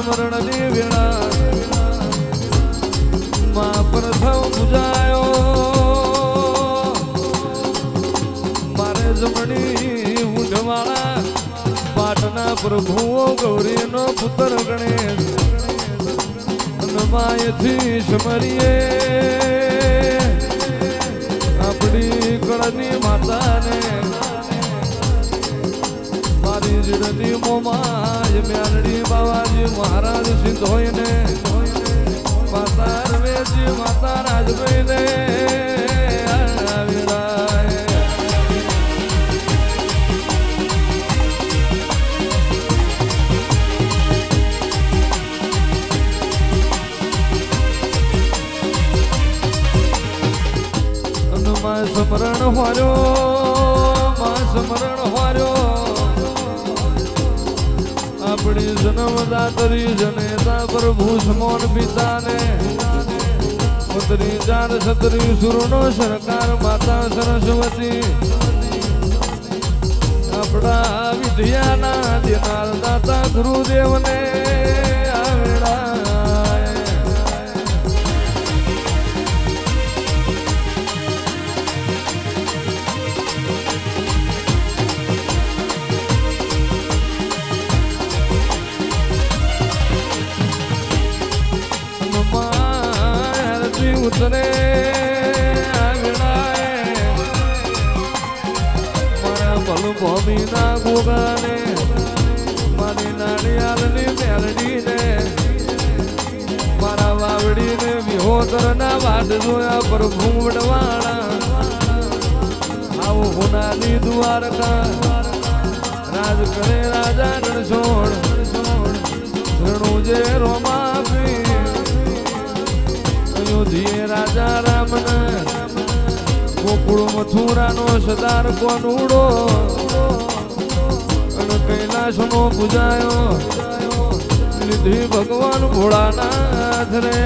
સ્મરણની વેળા માં પ્રથમ પૂજાયો મારે જમણી ઊંઢવાળા પાટના પ્રભુઓ ગૌરીનો પુત્ર ગણેશ માયથી સમરીએ આપણી કળની માતાને મારી જીડની મોમાય મ્યાલડી બાવાજી મહારાજ સિંધોઈને માતા રવેજી માતા રાજભાઈને સમરણ હોર્યો આપણી જન્મદાતરી જનેતા પ્રભુ સમોન પિતાને પુત્રી ચાર છત્રી સુરનો સરકાર માતા સરસ્વતી આપણા વિદ્યાના દેનાર દાતા ગુરુદેવને ઉતરે મારા ભલ ભૂમિના ગોગાને મારી નાળિયારની મેલડીને મારા વાવડીને વિહોતરના વાટ જોયા પ્રભુ વડવાણા આવું હોનાની દ્વારકા રાજ કરે રાજા રણછોડ રણું જે રોમાપી અયોધ્યે રાજા રામના ગોકુળ મથુરાનો સદાર કોનુડો અને કૈલાસનો પૂજાયો નિધિ ભગવાન ભોળાનાથ રે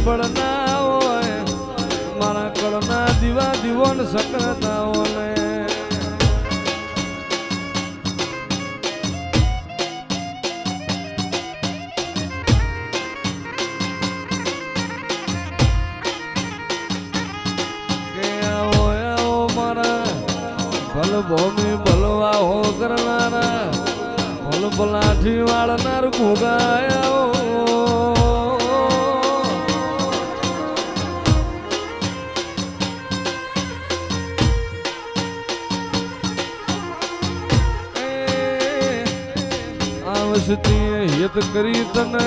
બળના હોય મારા કળના દીવા દીવન સકળતાઓને ભલ ભૂમિ ભલવા હો કરનારા ભલ ભલાઠી વાળનાર ભોગાયા આવસતી હિત કરી તને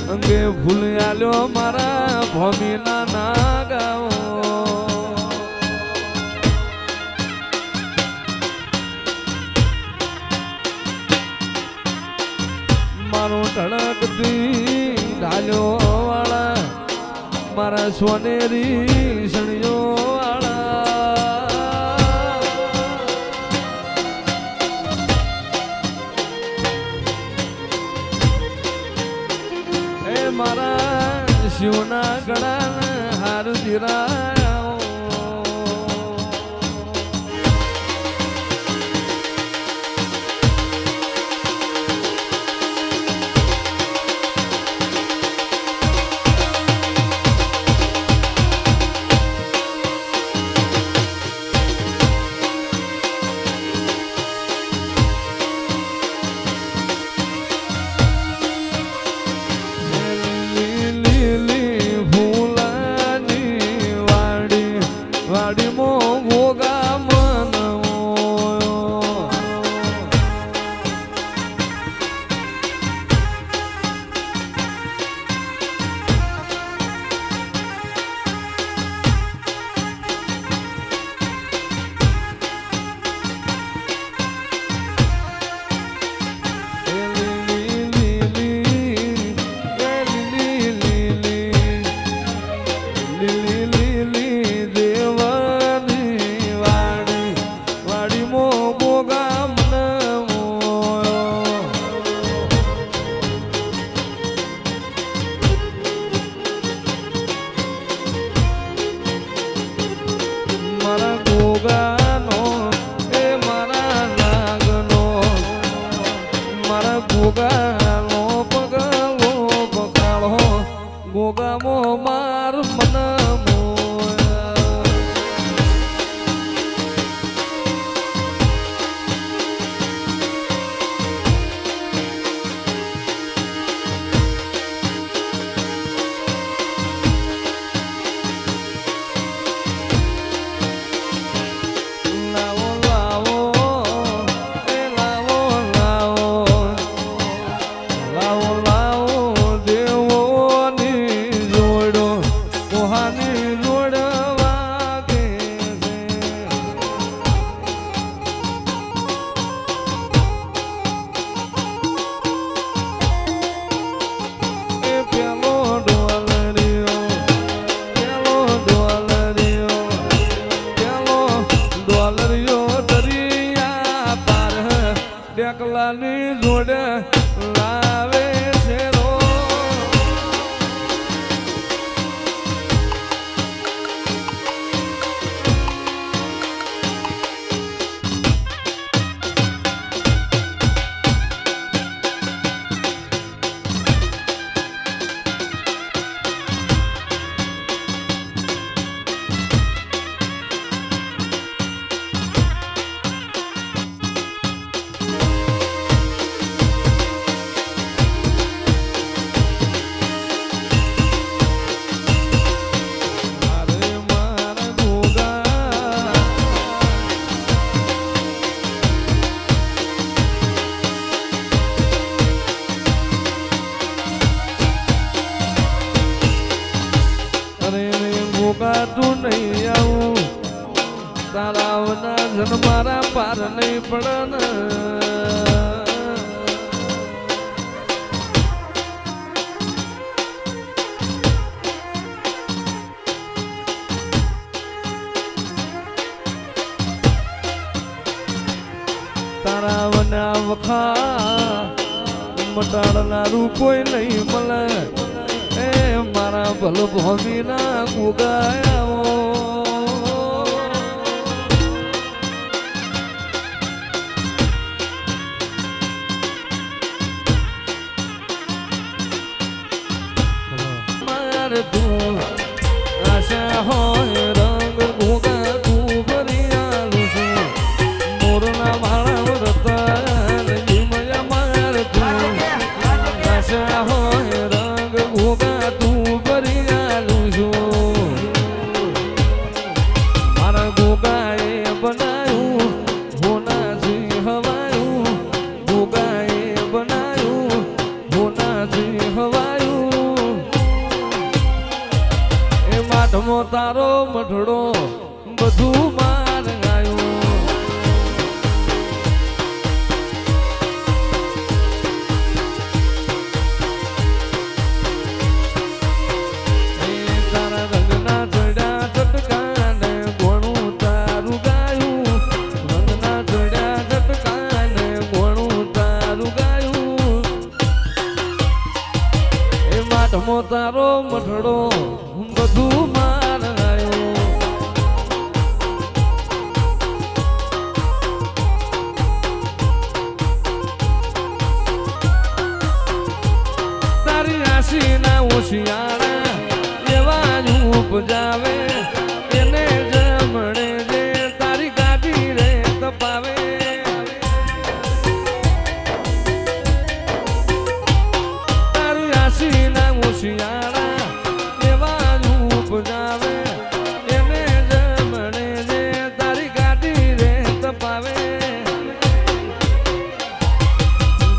અંગે ભૂલ આલ્યો મારા ભૂમિના ના ગાઓ મારું ધડકતી ઢાલ્યો વાળા મારા સોનેરી સણિયો વાળા એ મારા શિવના ગળાના હાર ધીરા ગોગામો માર મનમો ડેકલાની જોડે લાવે છે રો તું નહીં આવું તારાવના જન મારા પાર નહીં પડન તારાવના વખા મટાડનારું કોઈ નહીં મળે એ મારા ભલ ભોમીના ગુગાયાઓ મારે તું આશા હોય રંગ ગુગા તું ભરિયાલું છું મોરના માળા વ્રતા જીમયા મારે તું આશા હોય રંગ ગુગા તું ભરિયાલું છું મારા ગુગાએ બનાયું હોનાથી હવાયું ગુગાએ બનાયું હોનાથી હવાયું એ માઠમો તારો મઠડો બધું માર ગાયું તારા રંગના ચડ્યા ચટકાને ગોણું તારું ગાયું રંગના ચડ્યા ચટકાને ગોણું તારું ગાયું એ માઠમો તારો મઠડો બધું માર ગાયું તારી રાશિના હોશિયારા એવા જ ઉપજાવે એને જમણે જે તારી ગાડી રે તપાવે તારી રાશિના હોશિયારા એવા જ ઉપજાવે એને જમણે જે તારી ગાડી રે તપાવે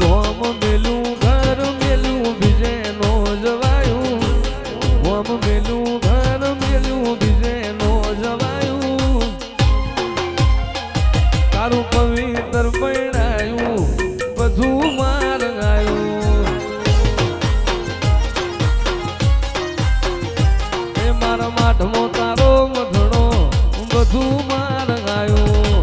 ગોમ મેલું ઘર મેલું બીજે નો જવાયું ગોમ મેલું ઘર મેલું બીજે નો જવાયું તારું પવિત્ર પૈણાયું બધું માર ગાયું એ મારા માઠમો તારો મધડો બધું માર ગાયું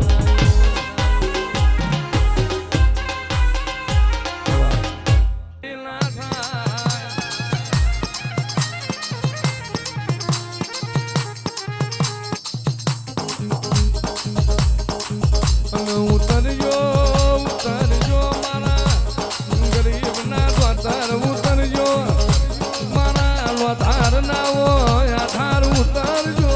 ઉતરજો ઉતરજો મારા ગરીબના દ્વાર ઉતરજો મારા લોધાર ના હોય આધાર ઉતરજો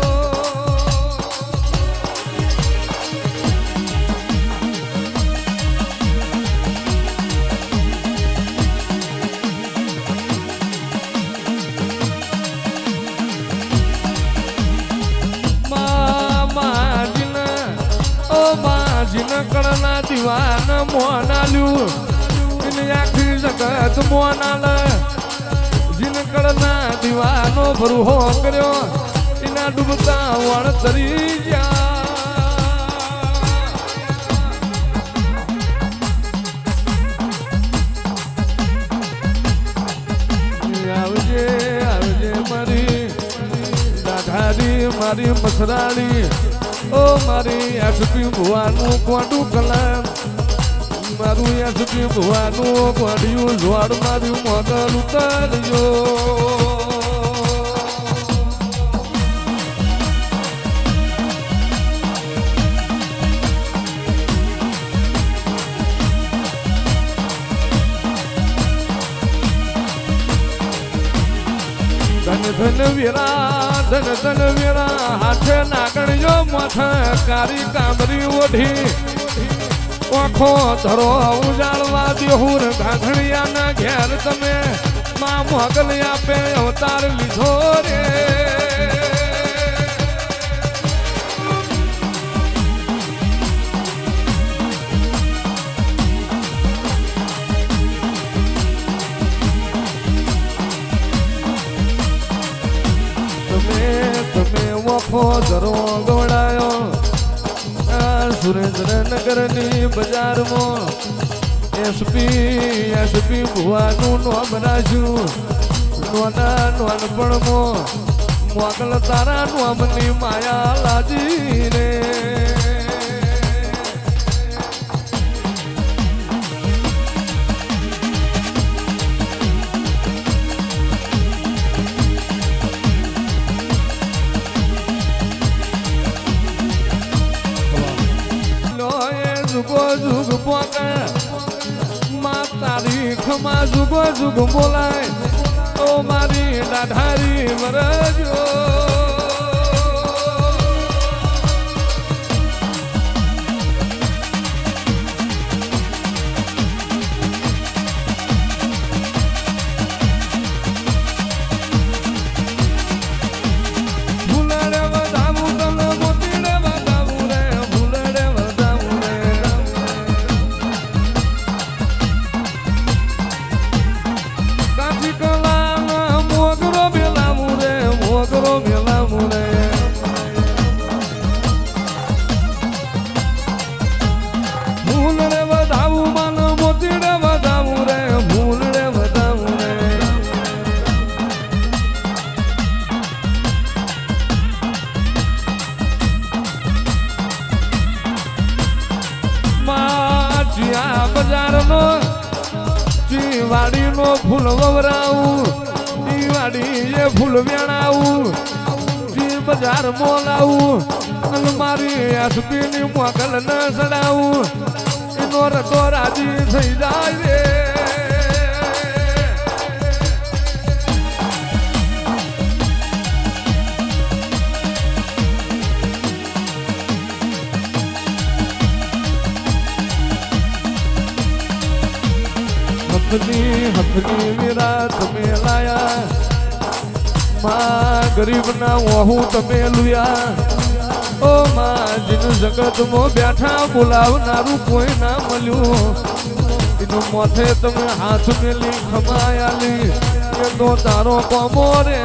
જીનકડના દીવાન મોનાલ્યું એને આખી જગત મોનાલ જીનકડના દીવાનો ભરૂહો કર્યો એના ડૂબતા વણ તરી આવજે આવજે મારી દાઢારી મારી મસરાળી ઓ મારી એસપી ભુવાનું કોડું કલામ મારું એસપી ભુવાનું કોડિયું જોડ મારું મોગલ ઉતરજો ધન ધન વીરા હાથે નાગણજો માથે કારી કામરી ઓઢી આંખો ધરો ઉજાળવા દેહુર ગાંધણિયાના ઘેર તમે માં મોગલ આપે અવતાર લીધો રે તમે વફો ધરો ગવડાયો સુરેન્દ્રનગરની બજારમાં એસપી ભુવાનું નામ રાખ્યું નોના નોનપણમાં મોગલ તારા નામની માયા લાજી રે ખમા જુગો જુગ બોલાય ઓ મારી દાઢારી વરજો વાડી નો ફૂલ વવરાવું વાડી એ ફૂલ વેણાવું બજાર મોલાવું અને મારી આસપી ની મોકલ ન સડાવું એનો રતો રાજી થઈ જાય રે હથની વિરાટ તમે લાયા માં ગરીબ ના વહુ તમે લુયા ઓ માં જીન જગત માં બેઠા બોલાવનારું કોઈ ના મળ્યું એનું મોથે તમે હાથ મેલી ખમાયાલી એ તો તારો કોમો રે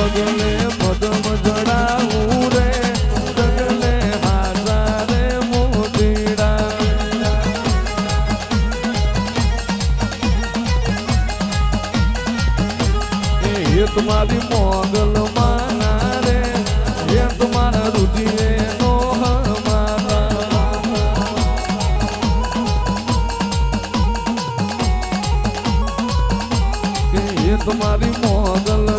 પગલે પદમ જડાવું રે પગલે હાજા રે મોતીડા એ તમારી મોગલ માના રે એ તમારા રુધિરે નો એ તમારી મોગલ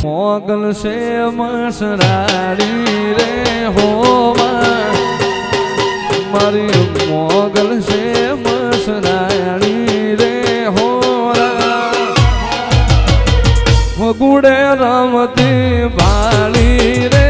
મોગલ સે મસરાડી રે હોવા મારી મોગલ સે મસરાડી રે હોરા ગુડે રમતી બાળી રે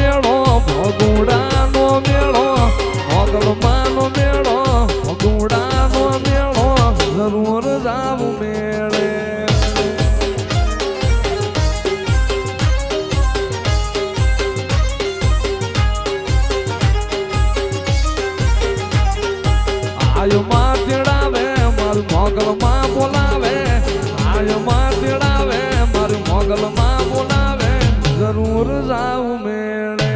મેળો ભગુડાનો મેળો મોગલમાનો મેળો ભગુડાનો મેળો જરૂર જાવું મેળે આયો માં તેડાવે મારું મોગલમાં બોલાવે આયો માં તેડાવે મારું મોગલમાં બોલાવે જરૂર જાવું મેળે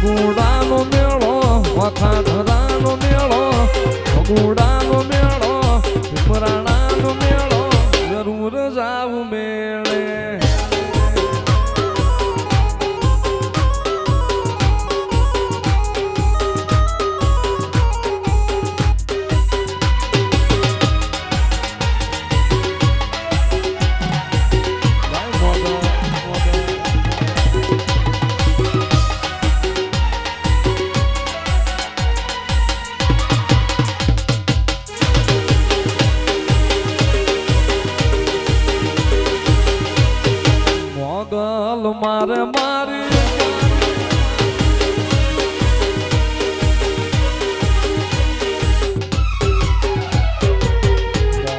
ભગુડાનો મેળો વખાધરાનો મેળો ભગુડાનો મેળો પીપરાણાનો મેળો જરૂર જાવું મેળે મોગલ મારે મારી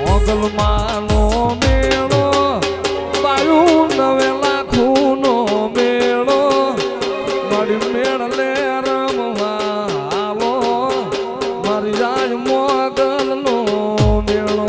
મોગલ માનો મેળો બાયું નવે લાખુનો મેળો મારી મેળ લે રમવા હાલો મારી જાય મોગલ નો મેળો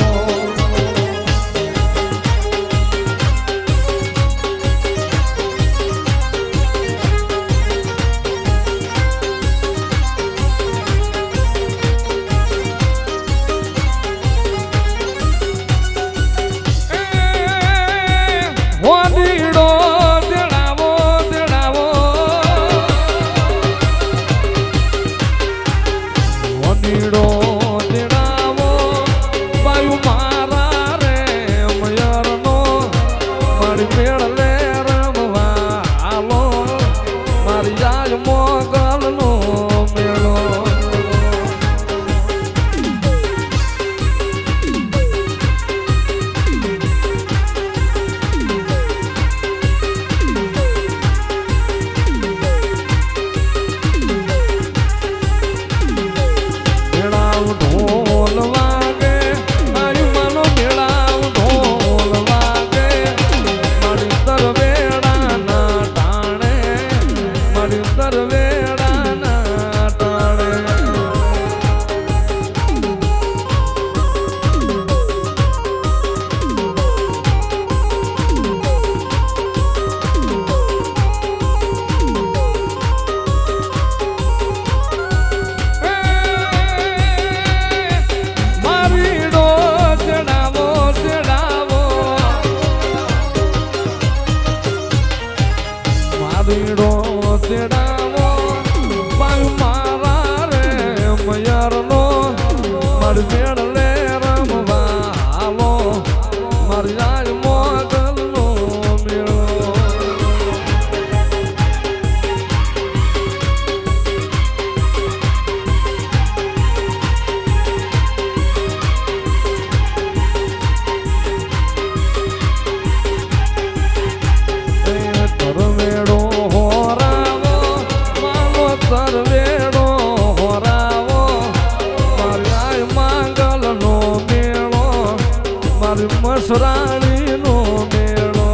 મસરાણી નો મેળો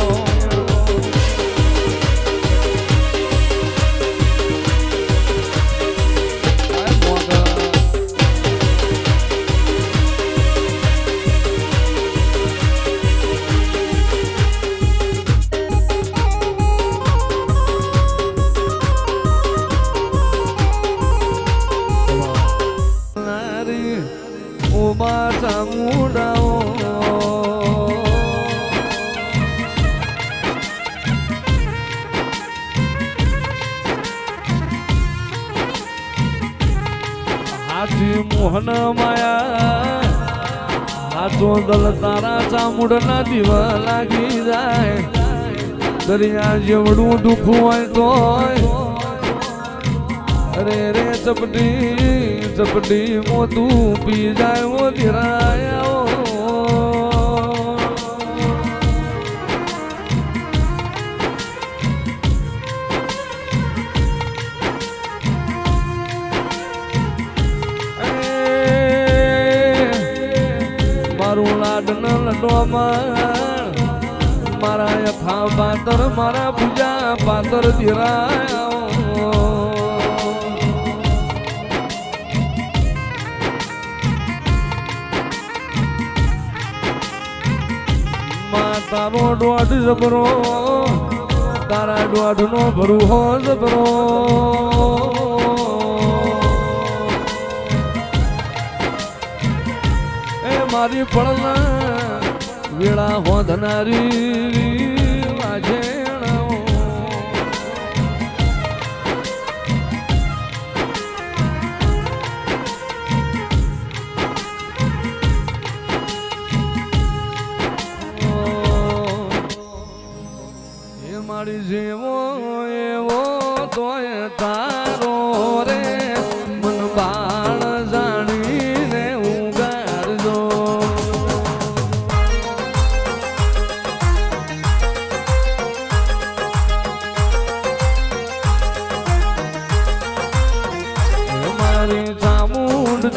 ઉમા ચામુડાઓ મોહન માયા હાથો દલ તારા ચામુડ ના દીવા લાગી જાય દરિયા જેવડું દુઃખ હોય તો રે રે ચપટી મોતું પી જાય ઓ ધીરાયા મારા યથા પાતર મારા પૂજા પાતર ધીરાયા તારો દોઢ જબરો તારા દોઢ નો ભરું હો જબરો મારી પડના વેળા હોધનારી માજે મારી જેવો એવો તોય તારો રે મન બાળ જાણીને ઉગારજો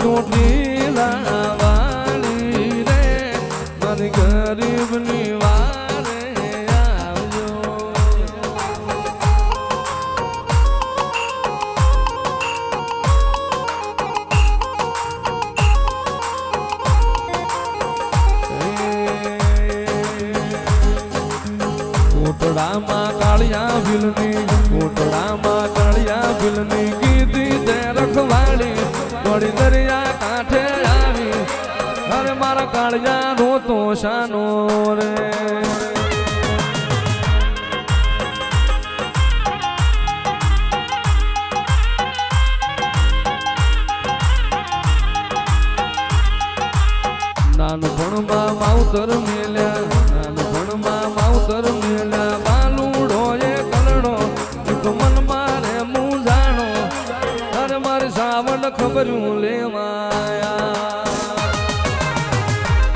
ચોટીલા વાળી રે મારી ગરીબની વારે આવજો. કોટડામાં કાળિયા ભીલની કોટડામાં કાળિયા ભીલની કીધી તે રખવાડી વળી દરિયા કાંઠે આવી અરે મારા કાળિયા નો તો શાનો રે. નાનપણમાં માવતર મેલ્યા નાનપણમાં માવતર મેલ્યા બાલુડો એ કલડો તો મન મારે મું જાણો અરે મારી સાવણ ખબરું લેવાયા.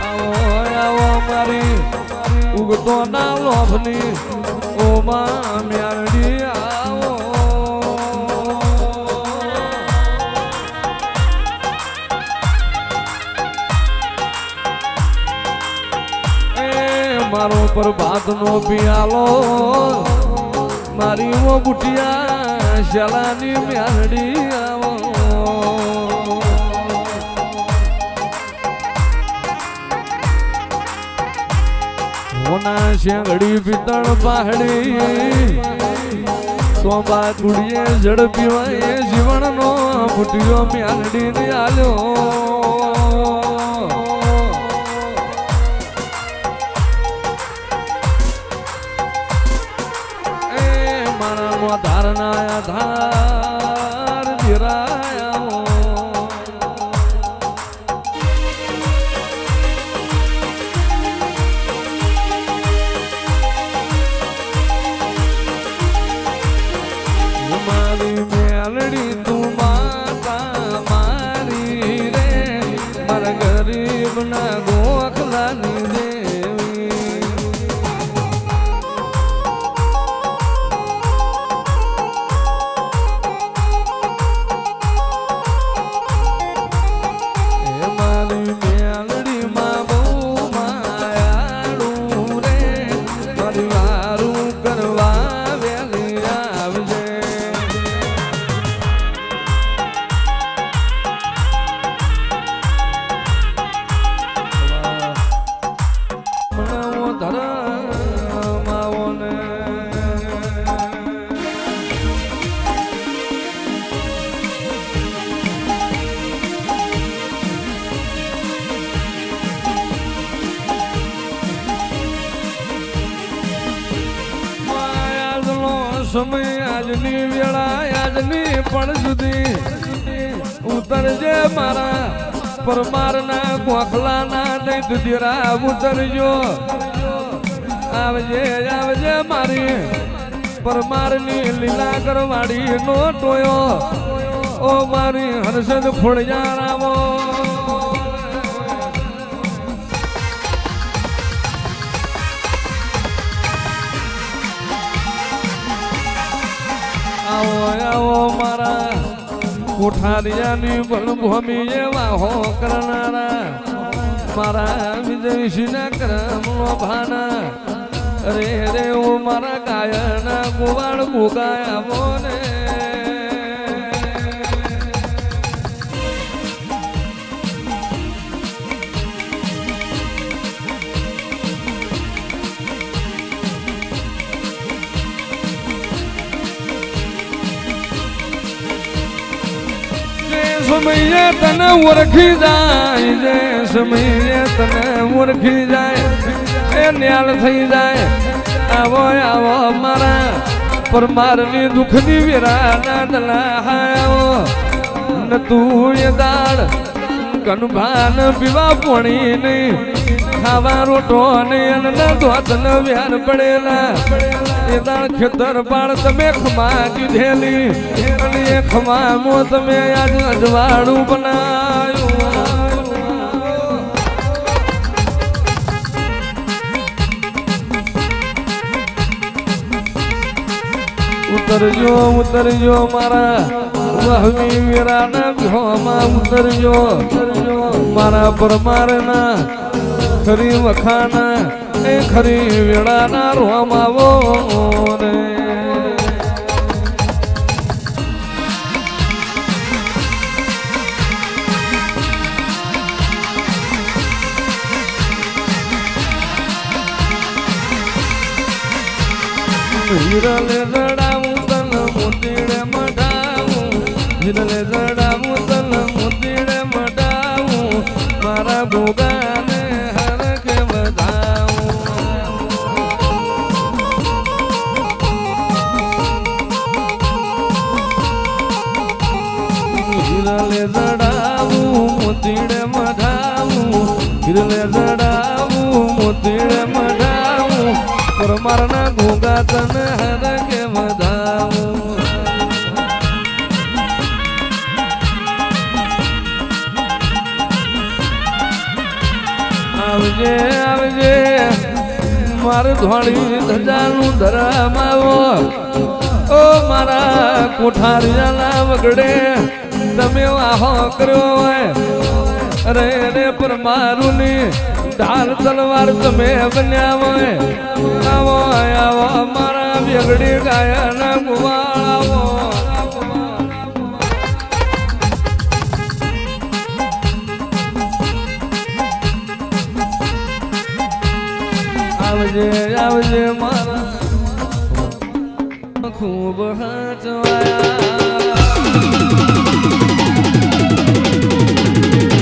આવો આવો મારી ઉગતો ના લોભની ઓ માં મ્યારડી આવો. મારો પ્રભાત નો પિયાલો મારી ઓ બુટિયા શાલાની મ્યારડી આવો. હોના શેંગડી પિત્તળ પહાડી તો બા કુડીએ ઝડપી હોય જીવનનો બુટિયો મ્યારડી ને આલ્યો. ધારના આધાર ધીરાયા મારી મેલડી તું માતા મારી રે મારા ગરીબ ના ગોખલાની દેવી. સમય આજની વેળા આજની પણ સુધી ઉતરજે મારા પરમારના ગોખલાના નહીં દુધીરા ઉતરજો. આવજે આવજે મારી પરમારની લીલા કરવાડી નો ટોયો ઓ મારી હર્ષદ ફોડ્યા રામો. આવો આવો મારા કોઠારિયાની બળભૂમિ એવા હો કરનારા મારા વિજયસિંહના કરમનો ભાના રે રે ઓ મારા ગાયના ગોવાળ ગોગાયા મોને. સમયે તને ઓળખી જાય જે સમયે તને ઓળખી જાય એ ન્યાલ થઈ જાય. આવો આવો મારા પરમારની દુઃખની વિરાના દલાહાયો ન તું એ દાળ કનભાન પીવા પોણી નહીં ખાવા રોટો નહીં અને ધોત ન વ્યાર પડેલા એ દાળ ખેતર પાળ તમે ખમા દીધેલી અને એ ખમામો તમે આજ અજવાળું બનાવ્યું. ઉતરજો ઉતરજો મારા વહમી વીરાના વ્યોમાં ઉતરજો મારા પરમારના ખરી વખાના એ ખરી વેળાના રોમાવો રે હિરલે જડાવું તન મોતીડે મઢાવું હિરલે જડાવું તન મોતીડે મઢાવું મારા ભોગાને હરકે વધાવું હિરલે જડાવું મોતીડે મઢાવું હિરલે જડાવું મોતીડે મઢાવું પરમારના ભોગા તને હરકે વધાવું આવજે આવજે મારું ધોળી ધજાનું ધરામાવો ઓ મારા કોઠારિયાના વગડે તમે વાહો કર્યો હોય અરે રે પર મારું ની ઢાલ તલવાર તમે બન્યા હોય આવો આવો મારા વેગડી ગાયના ગુવાળાવો આવજે આવજે મારા ખૂબ હચવાયા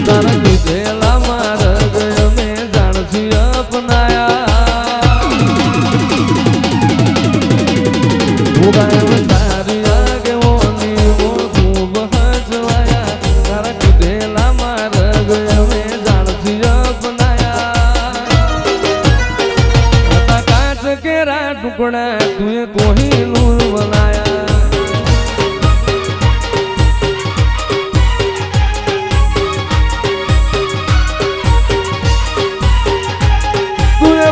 તારા કીધેલા મારા ગયો મેં જાણથી અપનાયા ભોગાય તારી આગેવાની મોર ખૂબ હચવાયા તારા કીધેલા મારા ગયો મેં જાણથી અપનાયા કાચ કેરા ટુકડા તુએ કોહિનૂર બનાયા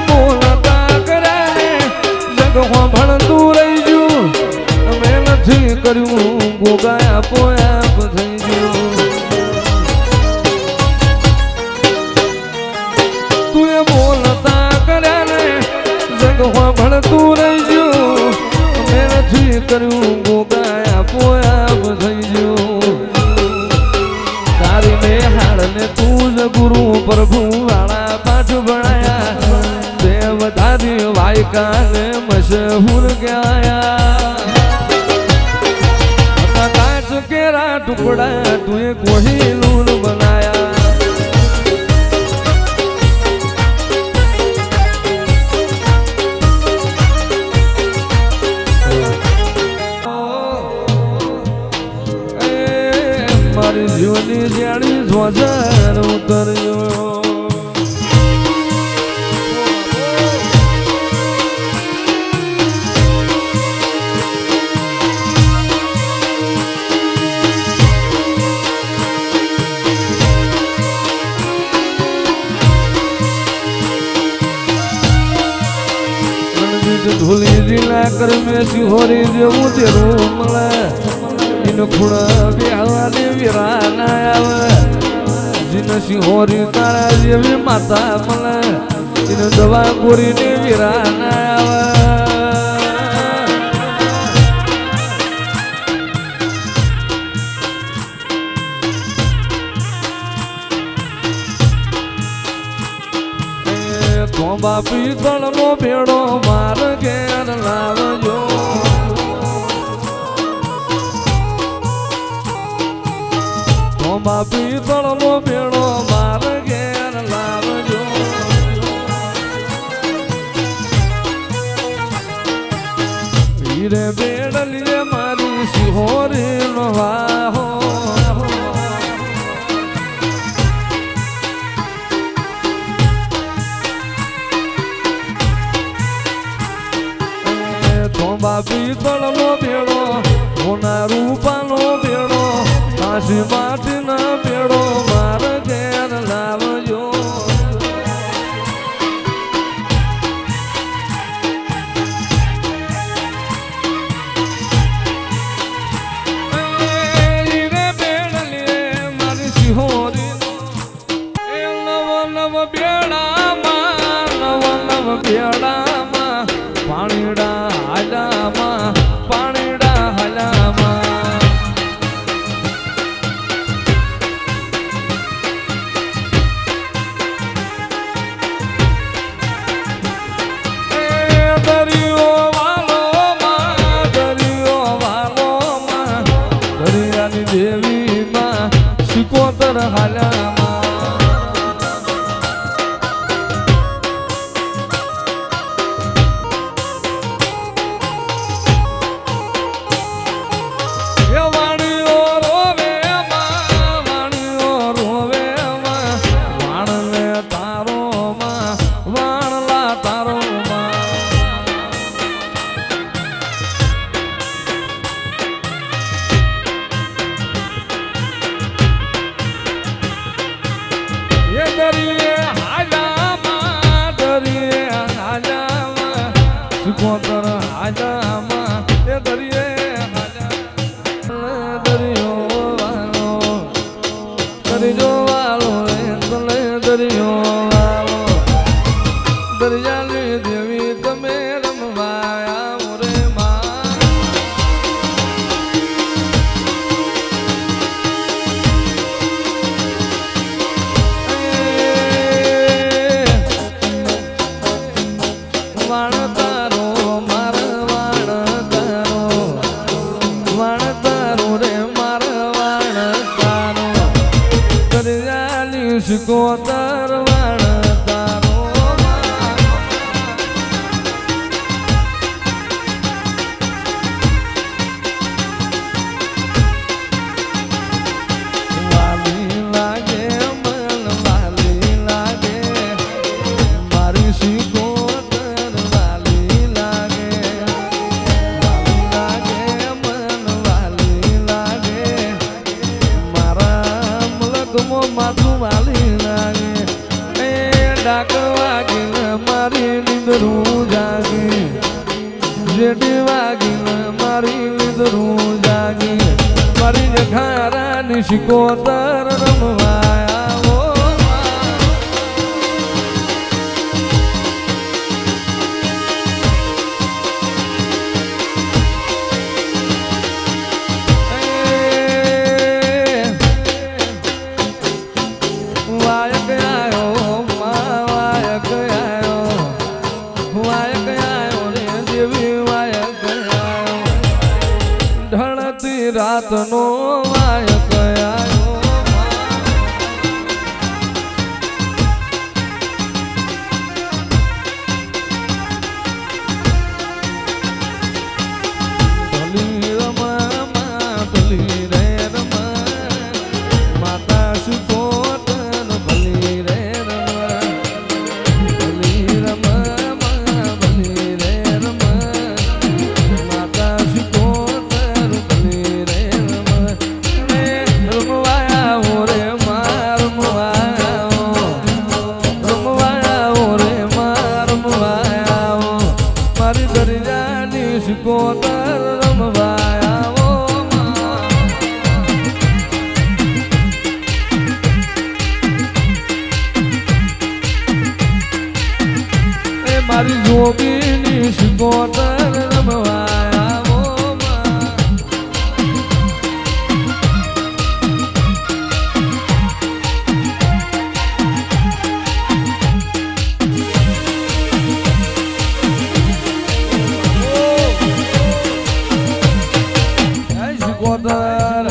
બોલતા કરે જગ ભણતું રહી ગયું મેં નથી કર્યું ગોગાયા પોયા થઈ ગયું તું એ બોલતા કર્યા ને જગ ભણતું રહી ગયું મેં નથી કર્યું ગોગાયા પોયા થઈ ગયું તારી ને હાડ ને તું જ ગુરુ પ્રભુ વાળા પાઠ ભણાયા દેવધારી વાયકાને મશહૂર ગયા કાચ કેરા ટુકડા તુએ કોહિનૂર બનાયા મારી જીવની જાણી ધ્વજર ઉતર્યો ધૂલી જીલા કરમે સિહોરી જેવું તેરું મળે જીન ખૂણા બેહવાની વીરાના આવે જીન સિહોરી તારા જેવી માતા મળે જીન દવા ગોરીની વીરાના આવે તો બાપી તળનો ભેડો માર ઘેર લાવજો તો બાપી તળનો ભેડો માર ઘેર લાવજો હીરે બેડલીએ મારી સિહોરી નો વાહો બાપી તળનો ભેડો સોના રૂપાનો ભેડો કાશી માટીના ભેડો માર ઘેર લાવજો શિકોતર રમવાયા ઓ વાયક આયો વાયક આયો રે દેવી વાયક આયો ઢળતી રાતનો વાયક આયો ભલી રમા ભલી રે રમા માતા સુપોતન ભલી રે રમા ભલી રમા ભલી રે રમા માતા સુપોતન ભલી રે રમા રમવાયા રે માર રમવાયા રે માર રમવાયા મારી દરિયાની સુપોતર રમવાયા મારી જોગીની શિકોતર રમવાયા શિકોતર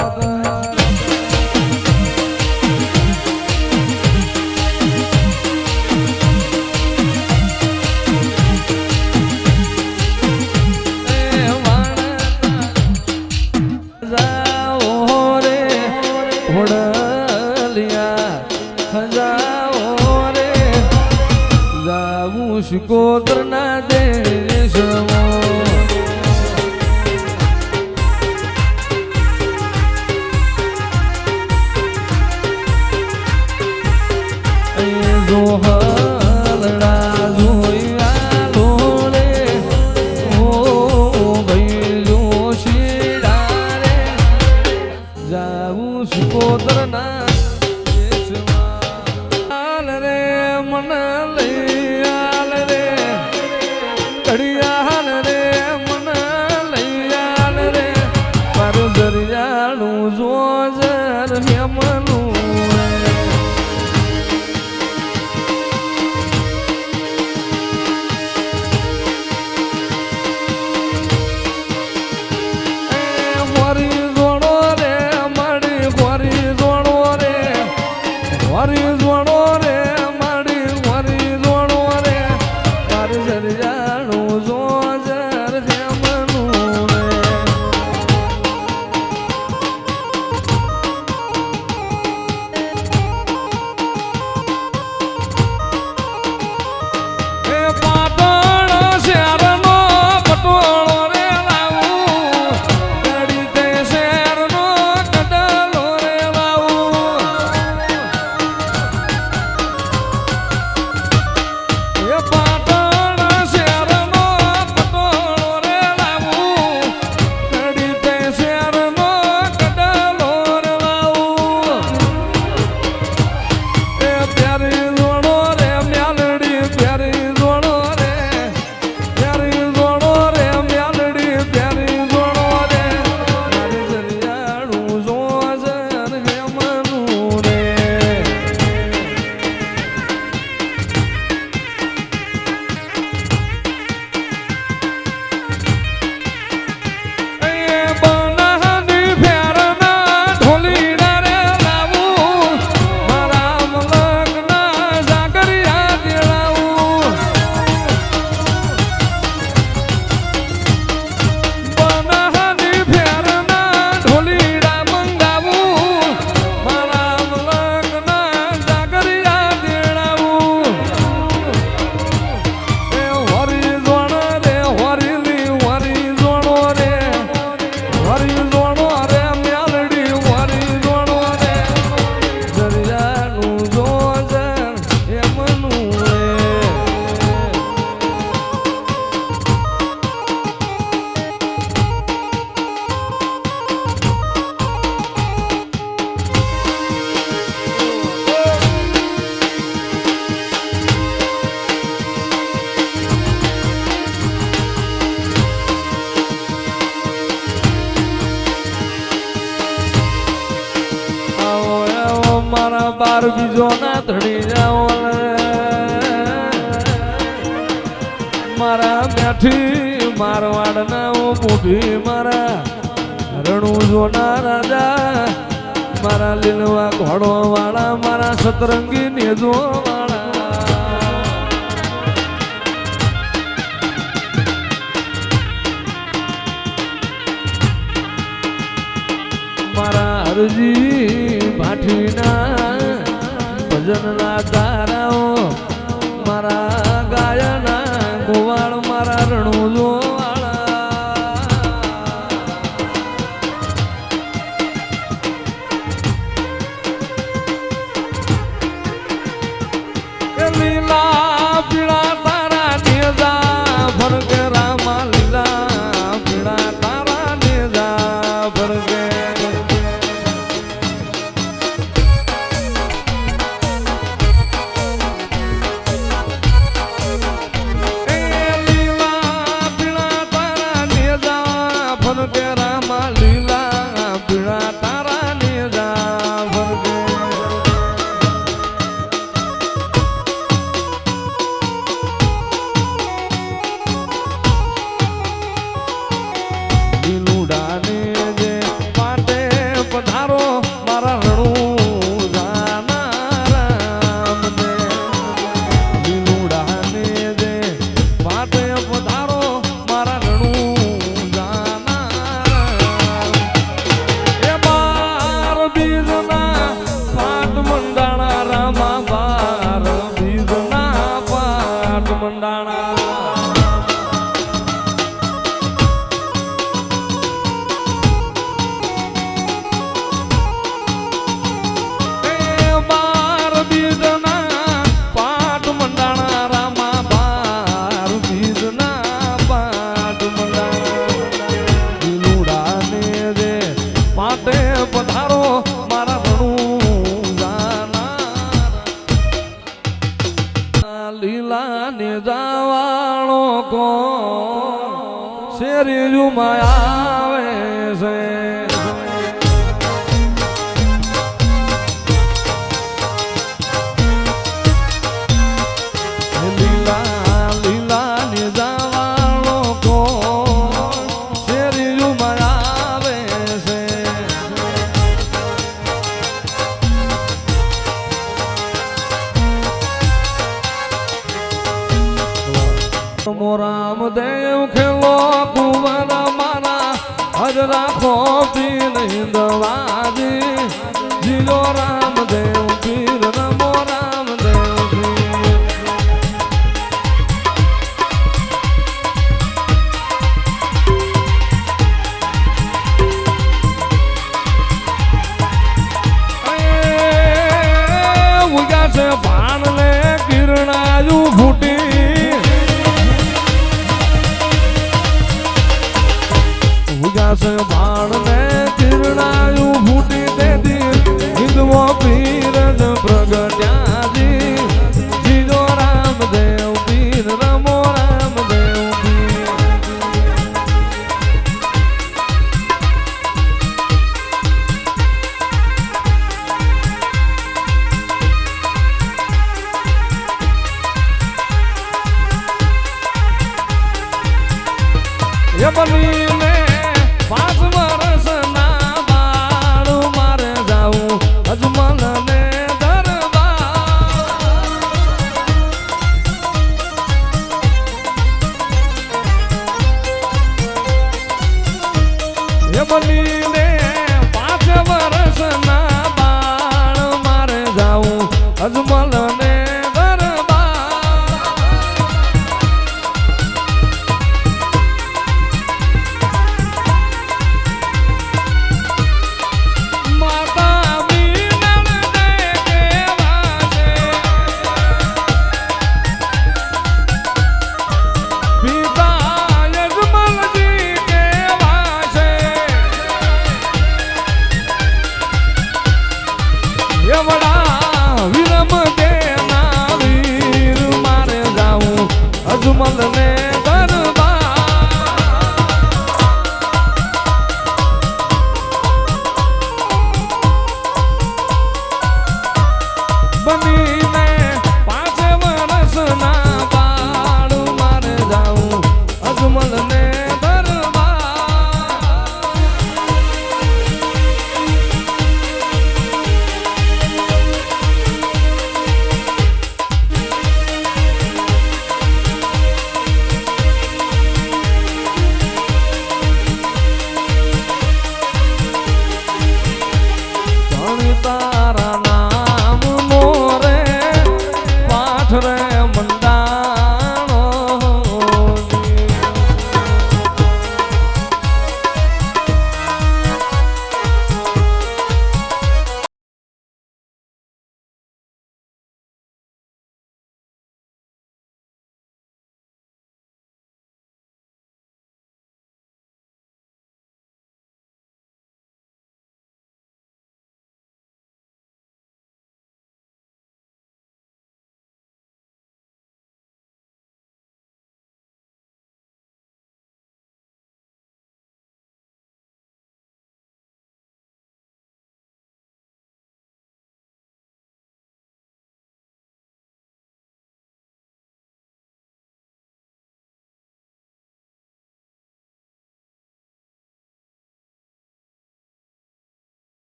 શિકોતર ના દેશમાં જોહલડા જોયા લોરે ઓ ભાઈ જોશીડા રે જાવું શિકોતર ના દેશમાં આલ રે મન લઈ આલ રે ઘડિયાળ રે મન લઈ આલ રે મારું દરિયાળું જોજર હેમનું મારા બાર બીજો ના ધડી જાઓ મારા બેઠી મારવાડ ના મોભી મારા રણુ જોના રાજા મારા લીલવા ઘોડો વાળા મારા સતરંગી નેજો વાળા મારા હરજી ભાઠીના ભજનના તારાઓ મારા ગાયના ગોવાળ મારા રણુજો લીલા પીળા તારા નેજા ભરગે રામા લીલા પીળા તારા નેજા ભરગે લીલા પીળા તારા નેજા ભરગે રામા લીલા પીળા તારા નેજા ભરગે શેરી જુમાયા આવે છે લીલા લીલા નિજાવાળો કો શેરી જુમાયા આવે છે મોરામદેવ ખેલો કુંવર મારા હજ રાખો પીર હિંદવાજી જીલો રામદેવ પીર નમો રામદેવ ઉગાશે ભાણ ને કિરણાયું ફૂટી ભાણ ને કિરણાયું ફૂટી તેથી હિંદવો પીર પ્રગટ્યાજી જીજો રામદેવ પીર નમો રામદેવ પીર યમની 5 વર્ષ ના બાળ મારે જાઉં અજમલ ને દરબાર યમની ને 5 વર્ષ ના બાળ મારે જાઉં અજમલ ને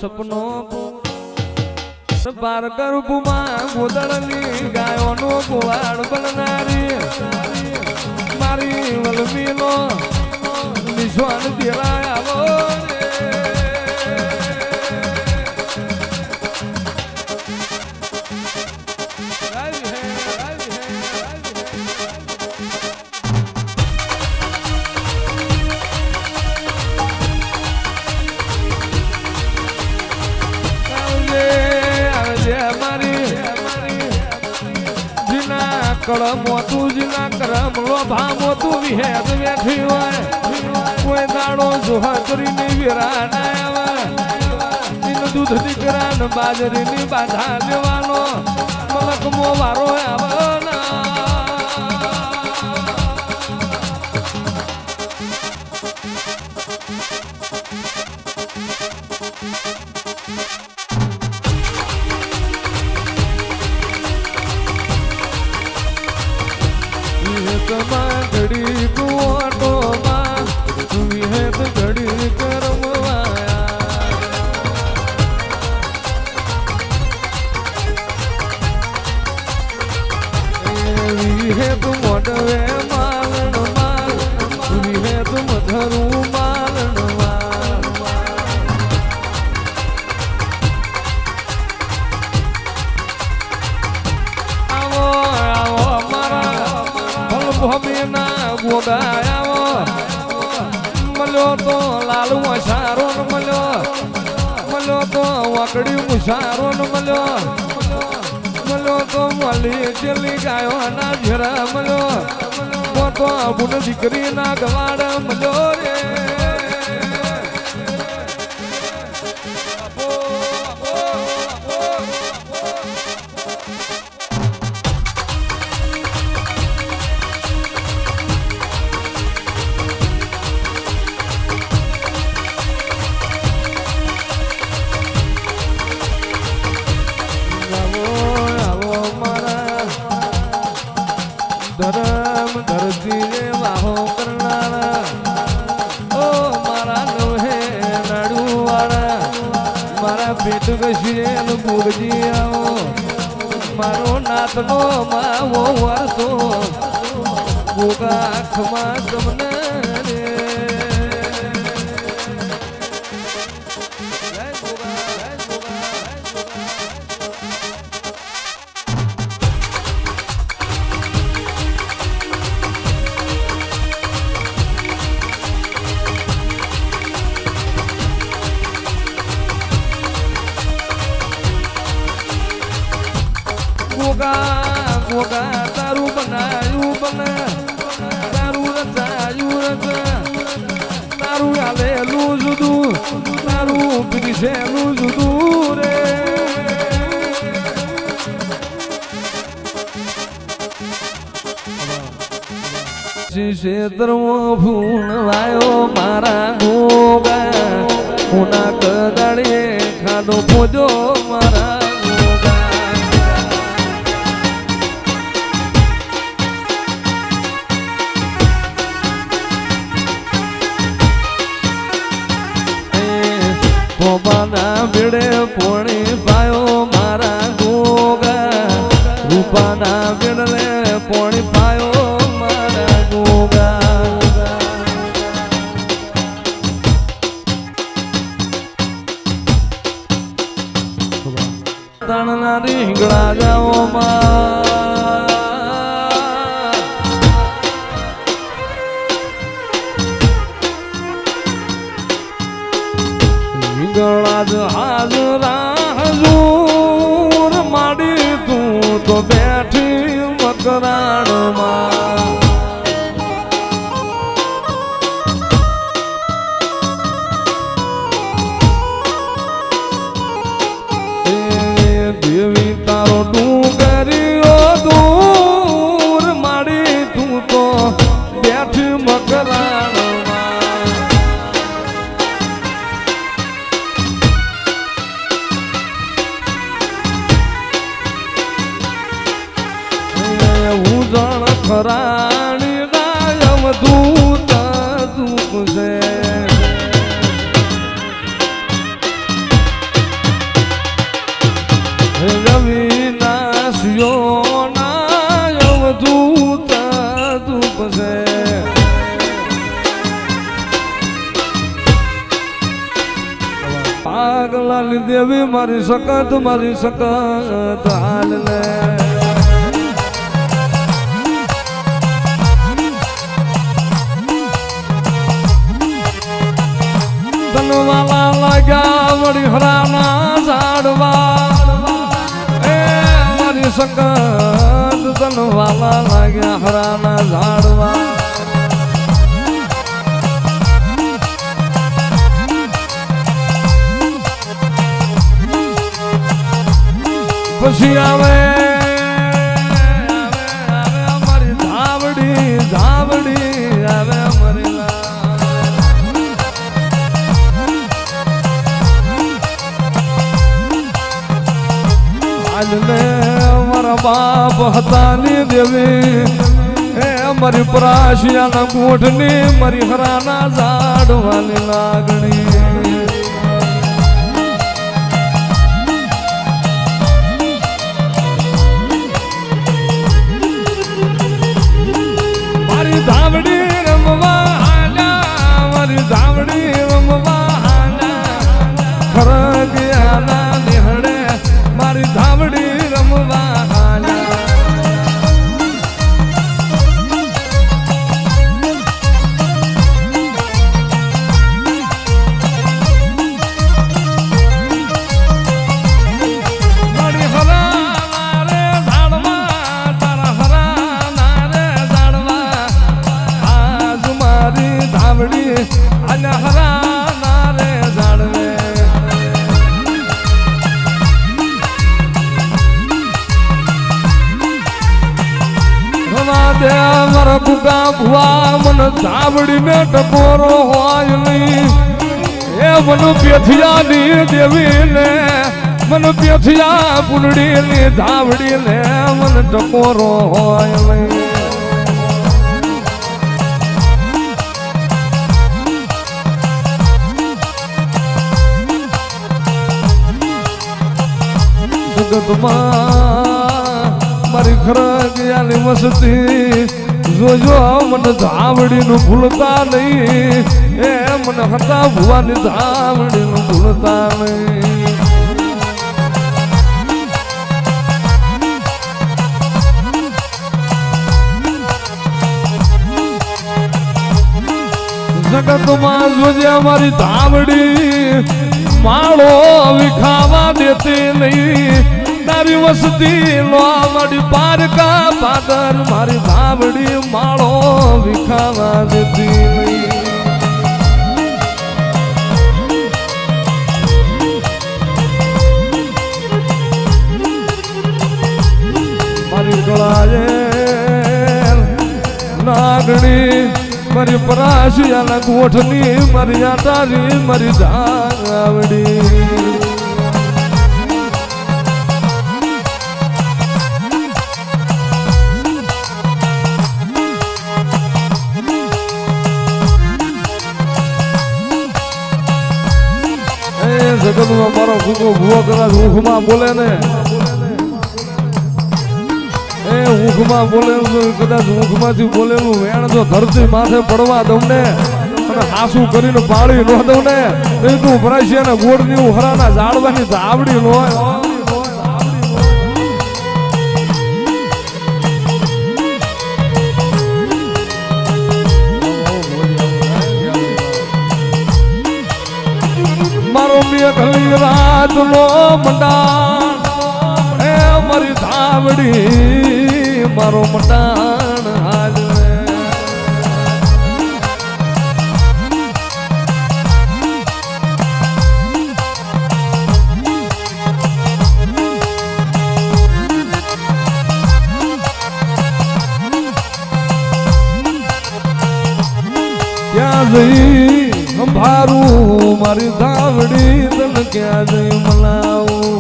સપનો પાર ગર્ભમાં ગોદળની ગાયોનો ગોવાળ બનનારી મારી વલમીનો નિશાન દેરાય આવો મોતું જીના કરમ લોભા મોતું વિહેદ બેઠી હોય કોઈ દાડો જોહા કરીને વીરા ના આવે દૂધ દીકરા બાજરીની બાધા લેવાનો મલક મો વારો આવે ઘડી કુવાટો માં વિહેત ઘડી કરમવાયા વિહેત મોઢવે માલણ માલ વિહેત મધરું માલણ માલ આવો આવો મારા ભમીના ગોગાયાવો મળ્યો તો લાલ મસારો મળ્યો તો વાકડી મુસારો મળ્યો તો મળી ચેલી ગાયો ના ઘેરા મળ્યો તો બુન દીકરી ના ગવાડ મળ્યો રે ધરમ ધરતી રે વાહો કરનારા ઓ મારા નોહે નાડુવાળા મારા પેટ ઘસીએ ગુરજી આવો મારો નાતનો માવો વરસો ગોગા આંખમાં તમને રે ગોગા તારું બનાયું બને તારું રચાયું તારું આલેલું જુદું તારું પીસેલું જુદું રે ક્ષેત્રમાં ફૂણ વાયો મારા ગોગા ઉના કદાળીએ ખાડો પોજો મારા પોબાના ભેડે પોણી પાયો મારા ગોગા રૂપાના ભેડલે પોણી પાયો મારા ગોગા તણના રીંગણા જાઓ માં ગળાજ હાજરા હજૂર માડી તું તો બેઠી મકરાણમાં દેવી તારો ડુંગરીઓ દૂર માડી તું તો બેઠી મકરાણ ઉજણ ખરાણી રાયમ દૂત દુઃખ છે તું તું પસે પાગલાની દેવી મારી સકત હાલ લે ધનવાલા લાગ્યા વળી હરાના ઝાડવા એ મારી સકત ધનવાલા લાગ્યા હરાના ઝાડવા પછી આવે અમારી ધાવડી આવે અમારી આજને અમારા બાપ હતા ની દેવી એ અમારી પરાશિયાના કોઠની મારી હરાના ઝાડવાની લાગણી ધાવડી રમવા હાલ્યા મારી ધાવડી રમવા હાલ્યા ખરગયાના નિહળે મારી ધાવડી રમવા હાલ્યા મારી હરાના રે ઝાડવા તારા હરાના રે ધાવડી અને હરાના રે ઝાડવે દે મારા કુકા ભુવા મન ધાવડી ને ટકોરો હોય નહીં એ મન પેથિયાની દેવી ને મન પેથિયા પુનડી ની ધાવડી ને મન ટકોરો હોય નહીં મારી ખરગયાની મસ્તી જોજો મને ધાવડી નું ભૂલતા નહીં એ મને હતા ભુવાની ધાવડી નું ભૂલતા નહીં જગતમાં જોજે મારી ધાવડી માળો વિખાવા દેતી નહીં તારી વસતી લો મારી પારકા પાદર મારી ધાવડી માળો વિખાવા દેતી નહીં મારી ગળાએ નાગણી મારી પરાશિયાના ગોઠની મારી આટારી મારી ધાવડી જગતમાં મારો ભૂકો ભૂવો કદાચ ઊંઘમાં બોલે ને એ ઊંઘમાં બોલેલું કદાચ ઊંઘમાંથી બોલેલું વેણ જો ધરતી માથે પડવા દઉં ને અને હાસું કરીને પાળી ન દઉં ને તો તું ભરાશિયાના ગોળની હરાના ઝાડવાની ધાવડી નો મારો મેઘલી રાત નો મંડાણ એ મારી ધાવડી મારો મંડાણ હાજવે ક્યાં જઈ ભારું મારી ધાવડી તને ક્યાં જઈ મલાવું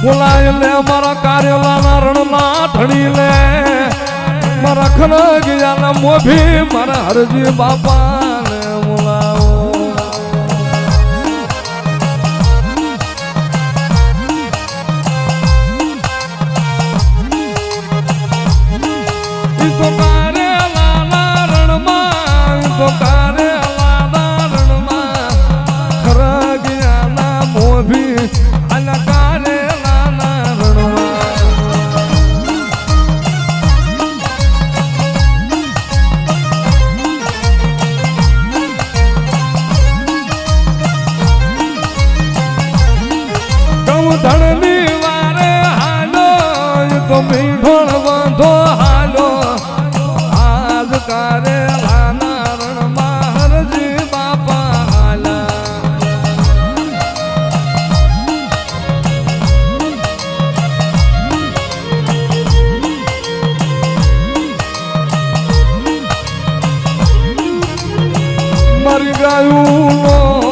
બોલાય લે મારા કાર્યલાના રણના ઢળી લે મારા ખનગયાના મોભી મારા હરજી બાપાને બોલાવો મારી ગાયું